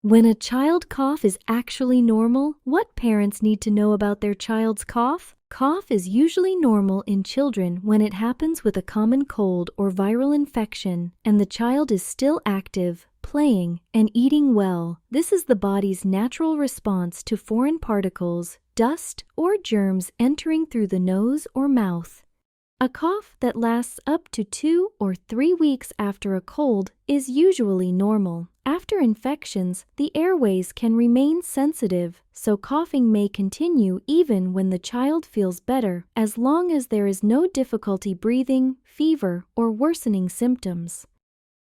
When a child cough is actually normal, what parents need to know about their child's cough? Cough is usually normal in children when it happens with a common cold or viral infection, and the child is still active, playing, and eating well. This is the body's natural response to foreign particles, dust, or germs entering through the nose or mouth. A cough that lasts up to 2 or 3 weeks after a cold is usually normal. After infections, the airways can remain sensitive, so coughing may continue even when the child feels better, as long as there is no difficulty breathing, fever, or worsening symptoms.